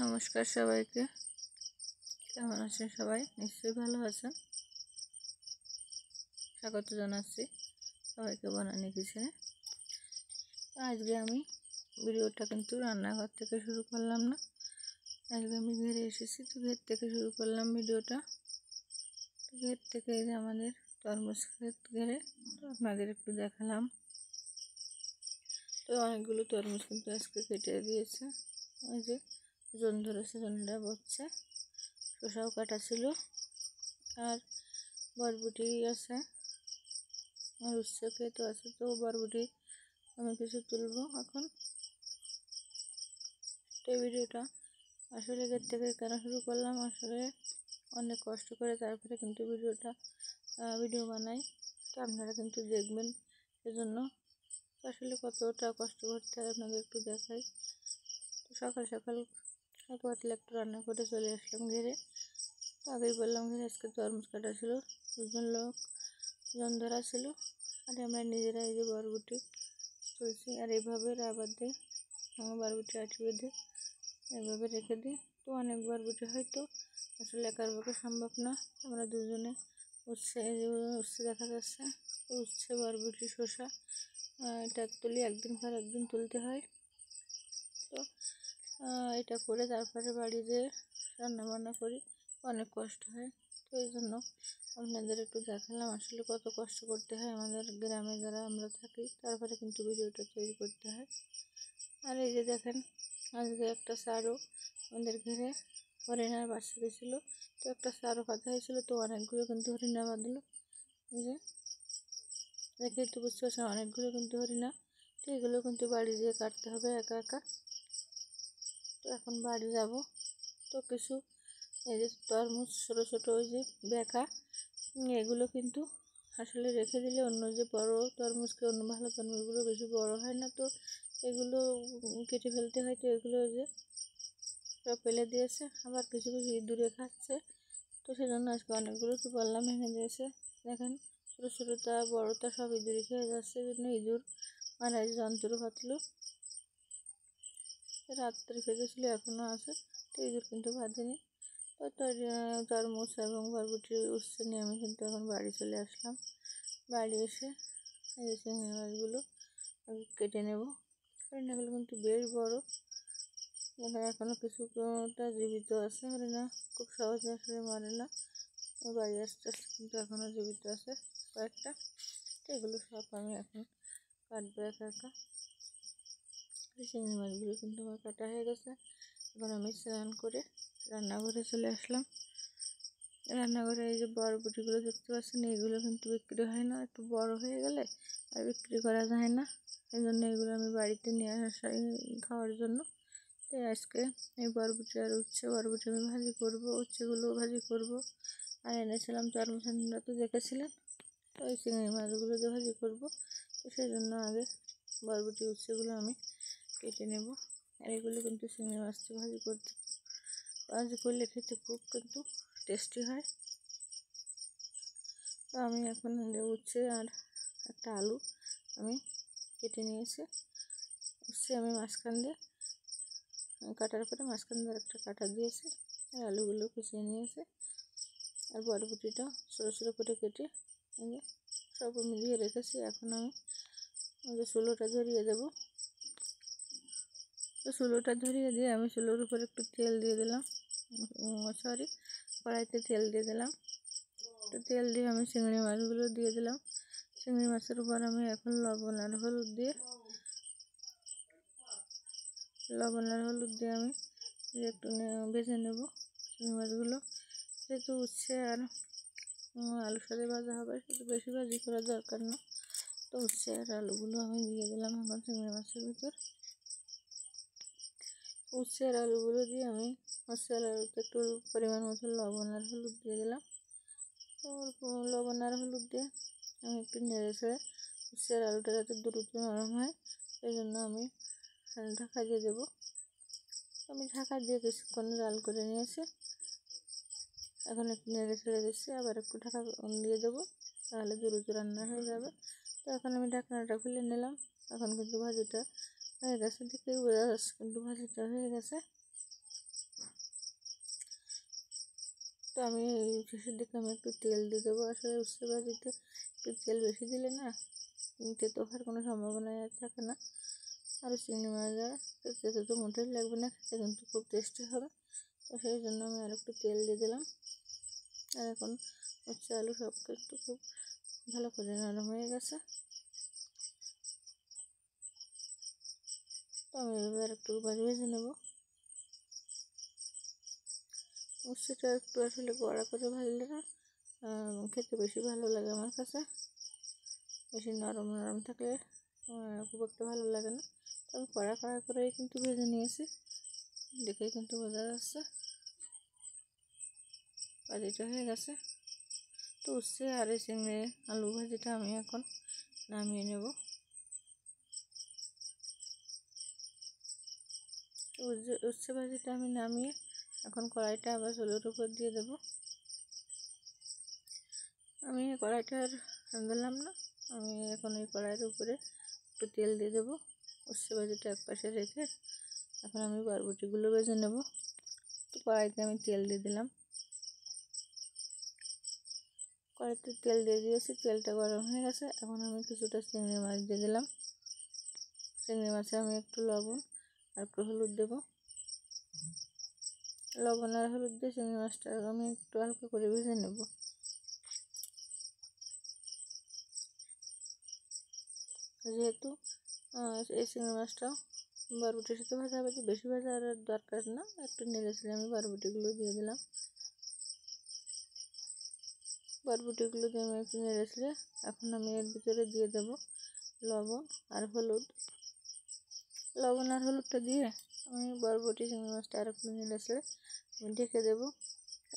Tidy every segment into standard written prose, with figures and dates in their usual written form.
নমস্কার সবাইকে। কেমন আছেন সবাই? নিশ্চয়ই ভালো আছেন। স্বাগত জানাচ্ছি সবাইকে বনানী কিচেনে। আজকে আমি ভিডিওটা কিন্তু রান্নাঘর থেকে শুরু করলাম না, আজকে আমি ঘেরে এসেছি, তো ঘের থেকে শুরু করলাম ভিডিওটা। তো ঘের থেকে এই যে আমাদের তরমুজ ক্ষেত ঘেরে, তো আপনাদের একটু দেখালাম। তো অনেকগুলো তরমুজ কিন্তু আজকে কেটে দিয়েছে, ওই যে জন ধরেছে, জনটা বসছে। শসাও কাটা ছিল, আর বরবটি আছে, আর উচ্ছে ক্ষেত আছে। তো বরবটি আমি কিছু তুলবো এখন। তো এই ভিডিওটা আসলে এর থেকে কেন শুরু করলাম, আসলে অনেক কষ্ট করে তারপরে কিন্তু ভিডিও বানাই। তো আপনারা কিন্তু দেখবেন, সেজন্য আসলে কতটা কষ্ট করতে হয় আপনাদের একটু দেখাই। তো সকাল সকাল পাতলা একটু রান্না করে চলে আসলাম ঘেরে। তো আগেই বললাম ঘেরে আজকে তরমুজ কাটা ছিল, দুজন লোক জন ধরা ছিল, আর আমরা নিজেরা এই যে বরবটি তুলছি। আর এইভাবে রাবার দিয়ে বরবটি আটি বেঁধে এইভাবে রেখে দিই। তো অনেক বরবটি হয়তো আসলে একার পক্ষে সম্ভব না, আমরা দুজনে উচ্ছে, এই যে উচ্ছে দেখা যাচ্ছে, উচ্ছে বরবটি শসা এটা তুলি, একদিন পর একদিন তুলতে হয়। তো এটা করে তারপরে বাড়ি যেয়ে রান্না বান্না করি, অনেক কষ্ট হয়। তো এই জন্য আপনাদের একটু দেখালাম আসলে কত কষ্ট করতে হয় আমাদের গ্রামে যারা আমরা থাকি, তারপরে কিন্তু ভিডিওটা তৈরি করতে হয়। আর এই যে দেখেন, আজকে একটা সারও আমাদের ঘিরে হরিণার বাচ্চা দিয়েছিলো। তো একটা সারও পাতা হয়েছিল, তো অনেকগুলো কিন্তু হরিণা বাঁধলো। এই যে দেখে একটু বুঝতে পারছেন, অনেকগুলো কিন্তু হরিণা। তো এগুলো কিন্তু বাড়ি যেয়ে কাটতে হবে একা একা। তো এখন বাড়ি যাব। তো কিছু এই যে তরমুজ ছোটো ছোটো ওই যে বেঁকা, এগুলো কিন্তু আসলে রেখে দিলে অন্য যে বড় তরমুজকে, অন্য ভালো তরমুজগুলো বেশি বড় হয় না, তো এগুলো কেটে ফেলতে হয়। তো এগুলো যে সব ফেলে দিয়েছে, আবার কিছু কিছু ইঁদুরে খাচ্ছে। তো সেজন্য আজকে অনেকগুলো তো বললাম ভেঙে দিয়েছে। দেখেন ছোটো ছোটোটা বড়টা সব ইঁদুরে খেয়ে যাচ্ছে, জন্য ইঁদুর মানে যন্ত্র পাতলো রাত্রে ফেঁকেছিল, এখনও আছে। তো ইঁদুর কিন্তু বাঁধেনি। তো তরমুজ এবং বরবটি উচ্ছে নিয়ে আমি কিন্তু এখন বাড়ি চলে আসলাম। বাড়ি এসে এই যে চিংড়ি মাছগুলো কেটে নেব। হরিণাগুলো কিন্তু বেশ বড়, এখানে এখনও কিছুটা জীবিত আছে। হরিণা খুব সহজে আসলে মারে না, বাড়ি আসতে আসতে কিন্তু এখনও জীবিত আছে কয়েকটা। তো এগুলো সব আমি এখন কাটবো একা একা। চিংড়ি মাছগুলো কিন্তু আমার কাটা হয়ে গেছে। এখন আমি স্নান করে রান্নাঘরে চলে আসলাম। রান্নাঘরে এই যে বরবটিগুলো দেখতে পাচ্ছেন, এইগুলো কিন্তু বিক্রি হয় না, একটু বড় হয়ে গেলে আর বিক্রি করা যায় না। এই জন্য এগুলো আমি বাড়িতে নিয়ে আসাই খাওয়ার জন্য। তো আজকে এই বরবটি আর বরবটি আমি ভাজি করবো, উচ্ছেগুলো ভাজি করব। আর এনেছিলাম তরমুজ, তো দেখেছিলেন। তো ওই চিংড়ি মাছগুলো দিয়ে ভাজি করবো। তো সেই জন্য আগে বরবটি উচ্ছেগুলো আমি কেটে নেব। আর এগুলো কিন্তু চিংড়ি মাছটা ভাজি করলে খেতে খুব কিন্তু টেস্টি হয়। তো আমি এখন উচ্ছে আর একটা আলু আমি কেটে নিয়েছি। উচ্ছে আমি মাঝখান দিয়ে কাটার পরে মাঝখান দিয়ে একটা কাটা দিয়েছি, আর আলুগুলো কুচিয়ে নিয়েছে। আর বরবটিটা ছোটো ছোটো করে কেটে সব মিলিয়ে রেখেছি। এখন আমি চুলোটা ধরিয়ে দেবো। তো চুলোটা ধরিয়ে দিয়ে আমি চুলোর উপর একটু তেল দিয়ে দিলাম, কড়াইতে তেল দিয়ে দিলাম। তো তেল দিয়ে আমি চিংড়ি মাছগুলো দিয়ে দিলাম। চিংড়ি মাছের উপর আমি এখন লবণ আর হলুদ দিয়ে আমি একটু ভেজে নেব চিংড়ি মাছগুলো। যেহেতু উচ্ছে আর আলুর সাথে ভাজা হবে, সেটা বেশি ভাজি করার দরকার না। তো উচ্ছে আর আলুগুলো আমি দিয়ে দিলাম এখন চিংড়ি মাছের ভিতর। উচ্ছে আর আলুগুলো দিয়ে আমি উচ্ছে আর আলুতে একটু পরিমাণ মতো লবণ আর হলুদ দিয়ে দিলাম। তো লবণ আর হলুদ দিয়ে আমি একটু নেড়ে ছেড়ে উচ্ছে আর আলুটা যাতে দ্রুত নরম হয়, সেই জন্য আমি ঢাকা দিয়ে দেবো। আমি ঢাকা দিয়ে কিছুক্ষণ জাল করে নিয়েছি। এখন একটু নেড়ে ছেড়ে দিচ্ছি, আবার একটু ঢাকা দিয়ে দেবো, তাহলে দ্রুত রান্না হয়ে যাবে। তো এখন আমি ঢাকনাটা খুলে নিলাম। এখন কিন্তু ভাজিটা হয়ে গেছে, দেখেই বোঝা যাচ্ছে কিন্তু ভাজিটা হয়ে গেছে। তো আমি শেষের দিকে আমি একটু তেল দিয়ে দেবো। আসলে উচ্ছে ভাজিতে একটু তেল বেশি দিলে না তেতো হওয়ার কোনো সম্ভাবনাই আর থাকে না। আর চিংড়ি মাছ তেতো তো মোটেই লাগবে না, খেতে কিন্তু খুব টেস্টি হবে। তো সেই জন্য আমি আর একটু তেল দিয়ে দিলাম। আর এখন উচ্ছে আলু সব একটু খুব ভালো করে নরম হয়ে গেছে। তো আমি এবার একটু ভেজে নেব। উচ্ছেটা একটু আসলে কড়া করে ভাজলে না খেতে বেশি ভালো লাগে আমার কাছে। বেশি নরম নরম থাকলে খুব একটা ভালো লাগে না। তো আমি কড়া করেই কিন্তু ভেজে নিয়েছি, দেখেই কিন্তু বোঝা যাচ্ছে ভাজিটা হয়ে গেছে। তো উচ্ছে আর এই চিংড়ি আলু ভাজিটা আমি এখন নামিয়ে নেব। উচ্ছে ভাজিটা আমি নামিয়ে এখন কড়াইটা আবার চুলোর উপর দিয়ে দেব। আমি কড়াইটা আর দিলাম না, আমি এখন এই কড়াইয়ের উপরে একটু তেল দিয়ে দেবো। উচ্ছে ভাজিটা এক পাশে রেখে এখন আমি বরবটিগুলো ভেজে নেব। তো কড়াইতে আমি তেল দিয়ে দিলাম, কড়াইতে তেল দিয়ে দিয়েছি, তেলটা গরম হয়ে গেছে। এখন আমি কিছুটা চিংড়ি মাছ দিয়ে দিলাম। চিংড়ি মাছে আমি একটু লবণ আর একটু হলুদ দেবো। লবণ আর হলুদ দিয়ে চিংড়ি মাছটা আমি একটু হালকা করে ভেজে নেব। যেহেতু এই চিংড়ি মাছটা বরবটির সাথে ভাজা হবে, বেশি ভাজা আর দরকার না, একটু নেড়েছিলে আমি বরবটিগুলো দিয়ে দিলাম। বরবটিগুলো দিয়ে আমি একটু নেড়েছিলে এখন আমি এর ভিতরে দিয়ে দেব লবণ আর হলুদ। লবণ আর হলুদটা দিয়ে আমি বরবটি চিংড়ি মাছটা আর একটু নেড়েছিলে আমি ঢেকে দেবো।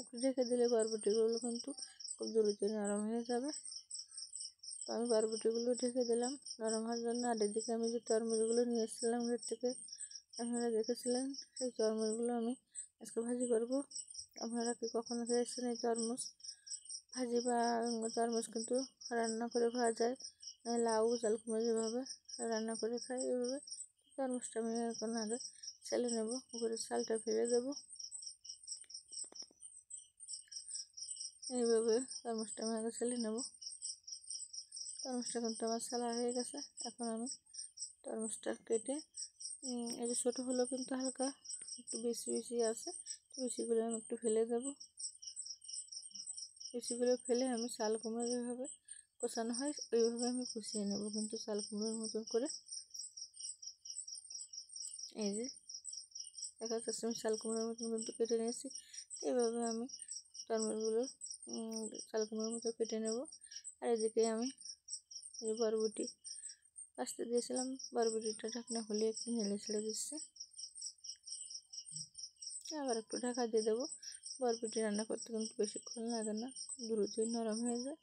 একটু ঢেকে দিলে বরবটিগুলো কিন্তু খুব দ্রুত নরম হয়ে যাবে। তো আমি বরবটিগুলো ঢেকে দিলাম নরম হওয়ার জন্য। আর এদিকে আমি যে তরমুজগুলো নিয়ে এসেছিলাম ঘর থেকে, আপনারা দেখেছিলেন, সেই তরমুজগুলো আমি আজকে ভাজি করব। আপনারা কি কখনো খেয়েছেন এই তরমুজ ভাজি? বা তরমুজ কিন্তু রান্না করে খাওয়া যায়, লাউ চালকুমড়ো যেভাবে রান্না করে খাই এভাবে। তরমুজটা আমি এখন আগে ছেলে নেব, উপরে চালটা ফেলে দেবো। এইভাবে তরমুজটা আমি আগে ছেলে নেব। তরমুজটা কিন্তু আমার ছালা হয়ে গেছে। এখন আমি তরমুজটা কেটে এই যে ছোটো হলো কিন্তু হালকা একটু বেশি বেশি আছে, বেশিগুলো আমি একটু ফেলে দেবো। বেশিগুলো ফেলে আমি চাল কুমড়ো যেভাবে কষানো হয় ওইভাবে আমি কষিয়ে নেব, কিন্তু চাল কুমড়োর মতন করে। এই যে দেখা যাচ্ছে আমি চাল কুমড়োর মতন কিন্তু কেটে নিয়েছি। এইভাবে আমি তরমুজগুলো চাল কুমড়োর মতো কেটে নেব। আর এদিকে আমি এই বরবটি আসতে দিয়েছিলাম, বরবটিটা ঢাকনা খুলে একটু নেড়ে ছেড়ে দিচ্ছি। আবার একটু ঢাকা দিয়ে দেবো। বরবটি রান্না করতে কিন্তু বেশিক্ষণ লাগে না, খুব দ্রুতই নরম হয়ে যায়।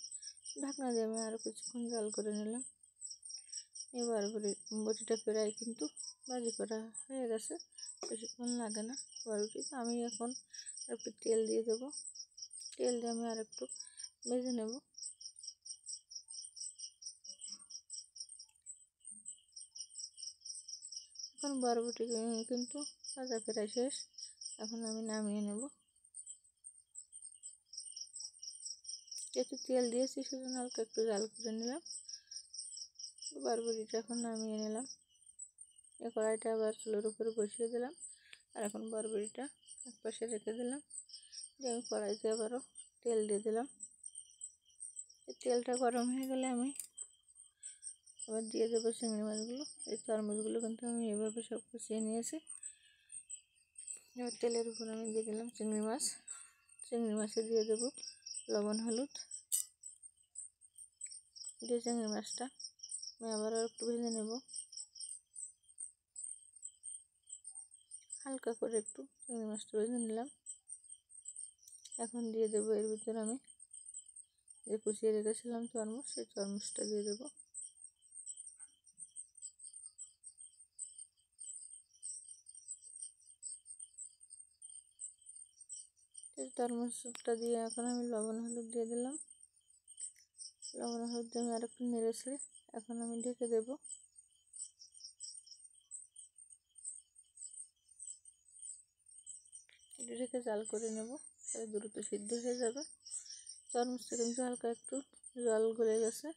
ঢাকনা দিয়ে আমি আরও কিছুক্ষণ জাল করে নিলাম। এই বরবটিটা প্রায় কিন্তু ভাজি করা হয়ে গেছে, বেশিক্ষণ লাগে না বরবটি। তো আমি এখন একটু তেল দিয়ে দেবো। তেল দিয়ে আমি আর একটু ভেজে নেব। এখন বরবটি কিন্তু ভাজা প্রায় শেষ, এখন আমি নামিয়ে নেব। যেহেতু তেল দিয়েছি সেজন্য হালকা একটু জাল করে নিলাম। বরবটিটা এখন নামিয়ে নিলাম। এই কড়াইটা আবার চুলোর উপরে বসিয়ে দিলাম। আর এখন বরবটিটা এক পাশে রেখে দিলাম, দিয়ে আমি কড়াইতে আবারও তেল দিয়ে দিলাম। তেলটা গরম হয়ে গেলে আমি আবার দিয়ে দেবো চিংড়ি মাছগুলো। এই তরমুজগুলো কিন্তু আমি এভাবে সব কষিয়ে নিয়েছি। এবার তেলের উপর আমি দিয়ে দিলাম চিংড়ি মাছ। চিংড়ি মাছে দিয়ে দেবো লবণ হলুদ দিয়ে চিংড়ি মাছটা আমি আবারও একটু ভেজে নেব। হালকা করে একটু চিংড়ি মাছটা ভেজে নিলাম। এখন দিয়ে দেবো এর ভিতরে আমি যে কুচিয়ে রেখেছিলাম তরমুজ, সেই তরমুজটা দিয়ে দেবো। এই তরমুজটা দিয়ে এখন আমি লবণ হলুদ দিয়ে দিলাম। লবণ হলুদ দিয়ে আমি আর একটু নেড়েছি। এখন আমি ঢেকে দেবো। একটু ঢেকে জাল করে নেব। তাহলে দ্রুত সিদ্ধ হয়ে যাবে। তরমুজটা কিন্তু হালকা একটু জল গলে গেছে।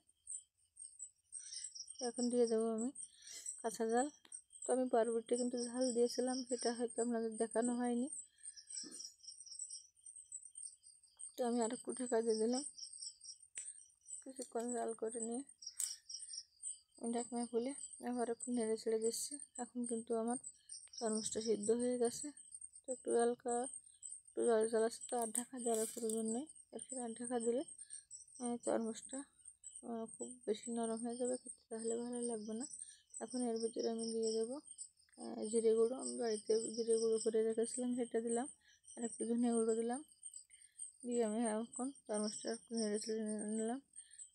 এখন দিয়ে দেবো আমি কাঁচা ঝাল। তো আমি পরবর্তী কিন্তু ঝাল দিয়েছিলাম, সেটা হয়তো আপনাদের দেখানো হয়নি। তো আমি আর একটু ঢাকা দিয়ে দিলাম। কিছুক্ষণ জাল করে নিয়ে ঢাকনা খুলে আবার একটু নেড়ে ছেড়ে দিচ্ছি। এখন কিন্তু আমার তরমুজটা সিদ্ধ হয়ে গেছে। তো একটু হালকা একটু জল জল আসছে, তো আর ঢাকা দেওয়ার প্রয়োজন নেই। এরপরে আর ঢাকা দিলে তরমুজটা খুব বেশি নরম হয়ে যাবে, খেতে তাহলে ভালো লাগবে না। এখন এর ভিতরে আমি দিয়ে দেবো জিরে গুঁড়ো। আমি বাড়িতে জিরে গুঁড়ো করে রেখেছিলাম, সেটা দিলাম। আর একটু ধনে গুঁড়ো দিলাম। দিয়ে আমি এখন তরমুজটা একটু নেড়ে চেড়ে নিলাম।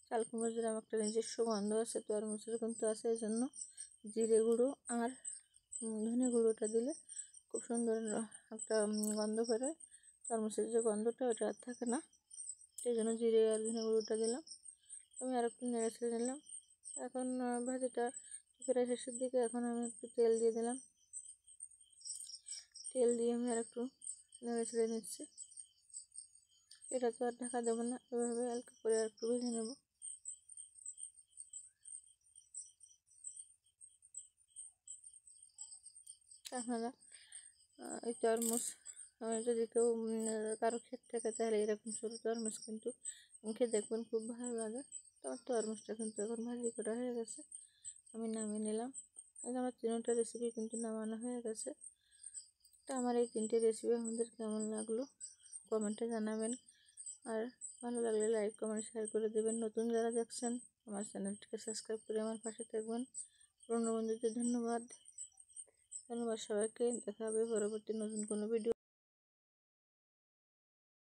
চাল কুমড়ো দিলাম, একটা নিজস্ব গন্ধ আছে তরমুজের কিন্তু আছে, এই জন্য জিরে গুঁড়ো আর ধনে গুঁড়োটা দিলে খুব সুন্দর একটা গন্ধ করে। তরমুজের যে গন্ধটা ওটা আর থাকে না, সেই জন্য জিরে আর ধনে গুঁড়োটা দিলাম। আমি আর একটু নেড়ে ছেড়ে নিলাম। এখন ভাজিটা প্রায় শেষের দিকে, এখন আমি একটু তেল দিয়ে দিলাম। তেল দিয়ে আমি আর একটু নেড়ে ছেড়ে নিচ্ছি। এটা তো আর ঢাকা দেবো না, এভাবে হালকা করে আর একটু ভেজে নেব। আপনারা এই তরমুজ যদি কেউ কারো ক্ষেত থাকে, তাহলে এরকম ছোটো তরমুজ কিন্তু খেয়ে দেখবেন, খুব ভালো লাগে। তো আমার তরমুজটা কিন্তু এখন ভাজি করা হয়ে গেছে, আমি নামিয়ে নিলাম। এই আমার 3টা রেসিপি কিন্তু নামানো হয়ে গেছে। তো আমার এই 3টে রেসিপি আপনাদের কেমন লাগলো কমেন্টে জানাবেন। আর ভালো লাগলে লাইক কমেন্ট শেয়ার করে দেবেন। নতুন যারা দেখছেন আমার চ্যানেলটিকে সাবস্ক্রাইব করে আমার পাশে থাকবেন। পুরনো বন্ধুদের ধন্যবাদ। ধন্যবাদ সবাইকে। দেখা হবে পরবর্তী নতুন কোনো ভিডিও।